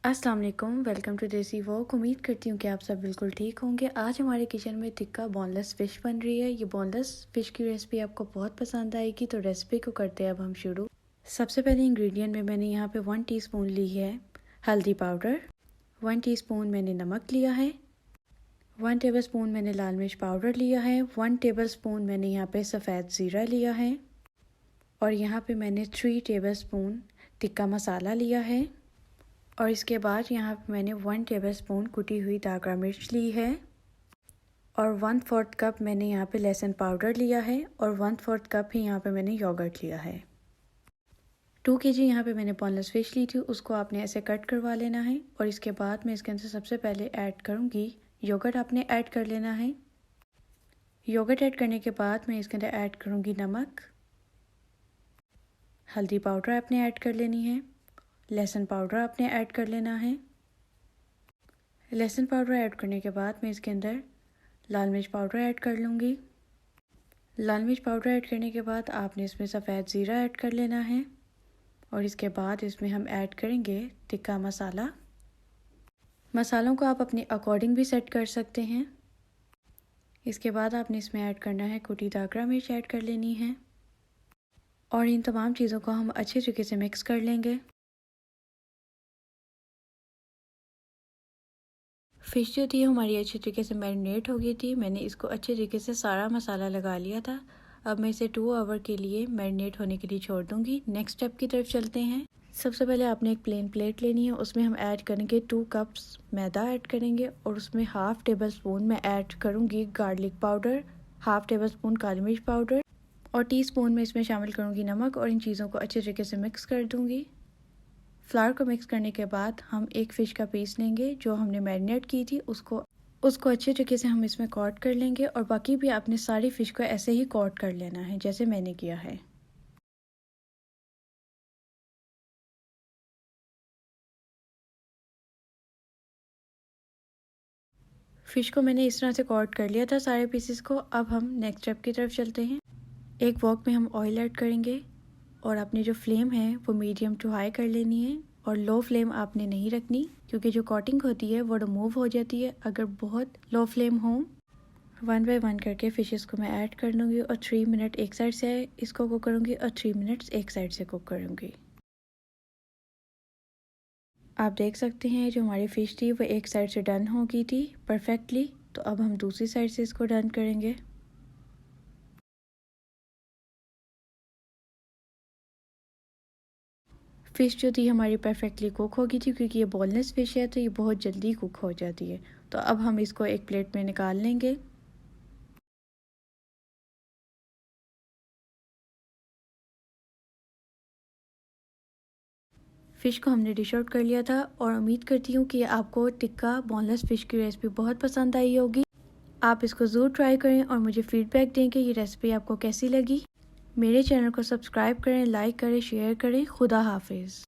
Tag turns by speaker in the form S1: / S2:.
S1: अस्सलाम वालेकुम, welcome to देसी वॉक। उम्मीद करती हूँ कि आप सब बिल्कुल ठीक होंगे। आज हमारे किचन में टिक्का बोनलेस फ़िश बन रही है। ये बोनलेस फ़िश की रेसिपी आपको बहुत पसंद आएगी, तो रेसिपी को करते हैं अब हम शुरू। सबसे पहले इंग्रेडिएंट में मैंने यहाँ पे 1 टीस्पून ली है हल्दी पाउडर, 1 टीस्पून मैंने नमक लिया है, 1 टेबलस्पून मैंने लाल मिर्च पाउडर लिया है, 1 टेबलस्पून मैंने यहाँ पे सफ़ेद ज़ीरा लिया है, और यहाँ पे मैंने 3 टेबलस्पून टिक्का मसाला लिया है। और इसके बाद यहाँ पे मैंने 1 टेबलस्पून कुटी हुई दागा मिर्च ली है, और 1/4 कप मैंने यहाँ पे लहसुन पाउडर लिया है, और 1/4 कप ही यहाँ पे मैंने योगर्ट लिया है। 2 kg यहाँ पे मैंने बोनलेस फ़िश ली थी, उसको आपने ऐसे कट करवा लेना है। और इसके बाद मैं इसके अंदर सबसे पहले ऐड करूँगी योगर्ट। आपने ऐड कर लेना है। योगर्ट ऐड करने के बाद मैं इसके अंदर ऐड करूँगी नमक, हल्दी पाउडर आपने ऐड कर लेनी है, लहसुन पाउडर आपने ऐड कर लेना है। लहसुन पाउडर ऐड करने के बाद मैं इसके अंदर लाल मिर्च पाउडर ऐड कर लूँगी। लाल मिर्च पाउडर ऐड करने के बाद आपने इसमें सफ़ेद ज़ीरा ऐड कर लेना है, और इसके बाद इसमें हम ऐड करेंगे टिक्का मसाला। मसालों को आप अपने अकॉर्डिंग भी सेट कर सकते हैं। इसके बाद आपने इसमें ऐड करना है कुटी दागा मिर्च ऐड कर लेनी है, और इन तमाम चीज़ों को हम अच्छे तरीके से मिक्स कर लेंगे। फ़िश जो थी हमारी अच्छे तरीके से मैरिनेट हो गई थी। मैंने इसको अच्छे तरीके से सारा मसाला लगा लिया था। अब मैं इसे 2 आवर के लिए मैरिनेट होने के लिए छोड़ दूँगी। नेक्स्ट स्टेप की तरफ चलते हैं। सबसे पहले आपने एक प्लेन प्लेट लेनी है, उसमें हम ऐड करेंगे 2 कप्स मैदा ऐड करेंगे, और उसमें हाफ़ टेबल स्पून मैं ऐड करूँगी garlic powder, half tablespoon काली मिर्च पाउडर, और टीस्पून में इसमें शामिल करूँगी नमक, और इन चीज़ों को अच्छे तरीके से मिक्स कर दूँगी। फ्लावर को मिक्स करने के बाद हम एक फ़िश का पीस लेंगे जो हमने मैरिनेट की थी, उसको अच्छे तरीके से हम इसमें कोट कर लेंगे, और बाकी भी आपने सारी फ़िश को ऐसे ही कोट कर लेना है जैसे मैंने किया है। फ़िश को मैंने इस तरह से कोट कर लिया था सारे पीसेस को। अब हम नेक्स्ट स्टेप की तरफ चलते हैं। एक वॉक में हम ऑयल ऐड करेंगे, और अपनी जो फ्लेम है वो मीडियम टू हाई कर लेनी है, और लो फ्लेम आपने नहीं रखनी, क्योंकि जो कोटिंग होती है वो रिमूव हो जाती है अगर बहुत लो फ्लेम हो। 1 बाय 1 करके फ़िशेस को मैं ऐड कर लूँगी, और 3 मिनट एक साइड से इसको कुक करूँगी, और 3 मिनट्स एक साइड से कुक करूँगी। आप देख सकते हैं जो हमारी फ़िश थी वो एक साइड से डन हो गई थी परफेक्टली। तो अब हम दूसरी साइड से इसको डन करेंगे। फ़िश जो थी हमारी परफेक्टली कुक हो गई थी, क्योंकि ये बोनलेस फ़िश है तो ये बहुत जल्दी कुक हो जाती है। तो अब हम इसको एक प्लेट में निकाल लेंगे। फ़िश को हमने डिश आउट कर लिया था, और उम्मीद करती हूँ कि आपको टिक्का बोनलेस फ़िश की रेसिपी बहुत पसंद आई होगी। आप इसको ज़रूर ट्राई करें और मुझे फ़ीडबैक दें कि ये रेसिपी आपको कैसी लगी। मेरे चैनल को सब्सक्राइब करें, लाइक करें, शेयर करें। खुदा हाफिज़।